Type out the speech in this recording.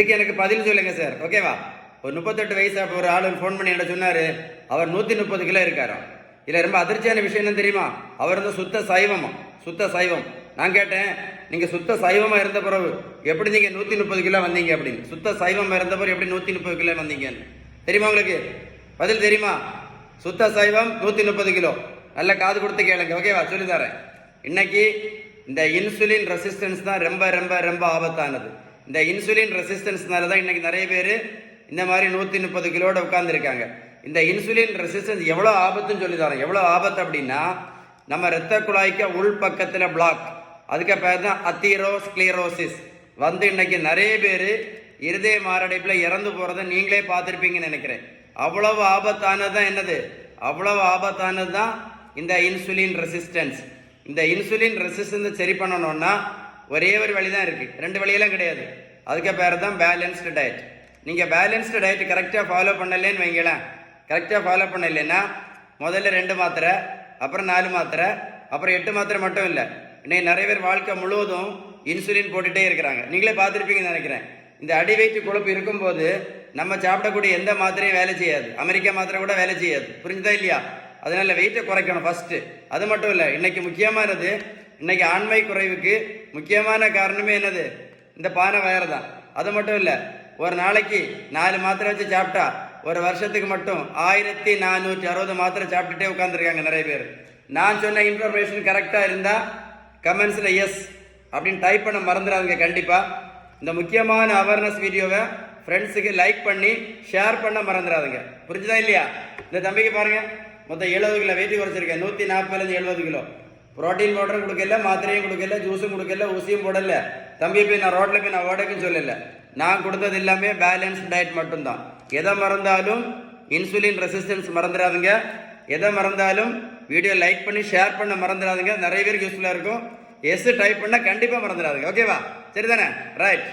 இதுக்கு எனக்கு பதில் சொல்லுங்க சார். ஓகேவா? ஒரு 38 வயசு ஒரு ஆள் ஃபோன் பண்ணி என்ன சொன்னாரு, அவர் 130 கிலோ இருக்காராம். இல்லை ரொம்ப அதிர்ச்சியான விஷயம் என்ன தெரியுமா? அவர் வந்து சுத்த சைவமா, சுத்த சைவம். நான் கேட்டேன், நீங்க சுத்த சைவமா இருந்த பிறகு எப்படி நீங்க 130 கிலோ வந்தீங்க அப்படின்னு. சுத்த சைவம் இருந்த பிறகு எப்படி 130 கிலோ வந்தீங்கன்னு தெரியுமா உங்களுக்கு? பதில் தெரியுமா? சுத்த சைவம் 130 கிலோ. நல்ல காது கொடுத்து கேளுங்க. ஓகேவா? சொல்லித்தரேன். இன்னைக்கு இந்த இன்சுலின் ரெசிஸ்டன்ஸ் தான் ரொம்ப ரொம்ப ரொம்ப ஆபத்தானது. இந்த இன்சுலின் ரெசிஸ்டன்ஸ்னால தான் இன்னைக்கு நிறைய பேர் இந்த மாதிரி 130 கிலோட உட்கார்ந்துருக்காங்க. இந்த இன்சுலின் ரெசிஸ்டன்ஸ் எவ்வளோ ஆபத்துன்னு சொல்லி தரோம். எவ்வளோ ஆபத்து அப்படின்னா, நம்ம இரத்த குழாய்க்கு உள் பக்கத்தில் பிளாக், அதுக்கு பேர் தான் அத்தீரோஸ்க்ளீரோசிஸ் வந்து இன்னைக்கு நிறைய பேர் இருதய மாரடைப்பில் இறந்து போகிறத நீங்களே பார்த்துருப்பீங்கன்னு நினைக்கிறேன். அவ்வளவு ஆபத்தானது தான் என்னது? அவ்வளவு ஆபத்தானது தான் இந்த இன்சுலின் ரெசிஸ்டன்ஸ். இந்த இன்சுலின் ரெசிஸ்டன்ஸை சரி பண்ணணும்னா ஒரே ஒரு வழி தான் இருக்குது, 2 வழியெல்லாம் கிடையாது. அதுக்கு பேர் தான் பேலன்ஸ்டு டயட். நீங்கள் பேலன்ஸ்டு டயட் கரெக்டாக ஃபாலோ பண்ணலேன்னு வைங்களேன், கரெக்டாக ஃபாலோ பண்ணலைன்னா முதல்ல 2 மாத்திரை, அப்புறம் 4 மாத்திரை, அப்புறம் 8 மாத்திரை மட்டும் இல்லை. இன்னைக்கு நிறைய பேர் வாழ்க்கை முழுவதும் இன்சுலின் போட்டுகிட்டே இருக்கிறாங்க. நீங்களே பார்த்துருப்பீங்கன்னு நினைக்கிறேன். இந்த அடி வயிற்று கொழுப்பு இருக்கும்போது நம்ம சாப்பிடக்கூடிய எந்த மாத்திரையும் வேலை செய்யாது. அமெரிக்கா மாத்திரை கூட வேலை செய்யாது. புரிஞ்சுதா இல்லையா? அதனால வெயிட்டை குறைக்கணும் ஃபர்ஸ்ட். அது மட்டும் இல்லை, இன்னைக்கு முக்கியமானது, இன்னைக்கு ஆண்மை குறைவுக்கு முக்கியமான காரணமே என்னது? இந்த பானை வயறு தான். அது மட்டும் இல்லை, ஒரு நாளைக்கு 4 மாத்திரை வச்சு சாப்பிட்டா ஒரு வருஷத்துக்கு மட்டும் 1460 மாத்திரை சாப்பிட்டுட்டே உட்காந்துருக்காங்க நிறைய பேர். நான் சொன்ன இன்ஃபர்மேஷன் கரெக்டாக இருந்தால் கமெண்ட்ஸில் எஸ் அப்படின்னு டைப் பண்ண மறந்துடாதுங்க. கண்டிப்பாக இந்த முக்கியமான அவேர்னஸ் வீடியோவை ஃப்ரெண்ட்ஸுக்கு லைக் பண்ணி ஷேர் பண்ண மறந்துடாதுங்க. புரிஞ்சுதா இல்லையா? இந்த தம்பிக்கு பாருங்கள், மொத்தம் 70 கிலோ வெயிட் குறைச்சிருக்கேன். 140 70 கிலோ. ப்ரோட்டீன் பவுடரும் கொடுக்கல, மாத்திரையும் கொடுக்கல, ஜூஸும் கொடுக்கல, ஊசியும் போடல. தம்பி போய் நான் ரோட்டில் போய் நான் ஓடக்குன்னு சொல்லலை. நான் கொடுத்தது எல்லாமே பேலன்ஸ் டயட் மட்டும்தான். எதை மறந்தாலும் இன்சுலின் ரெசிஸ்டன்ஸ் மறந்துடாதுங்க. எதை மறந்தாலும் வீடியோ லைக் பண்ணி ஷேர் பண்ண மறந்துடாதுங்க. நிறைய பேருக்கு யூஸ்ஃபுல்லாக இருக்கும். எஸ் டைப் பண்ணால் கண்டிப்பாக மறந்துடாதுங்க. ஓகேவா? சரிதானே? ரைட்.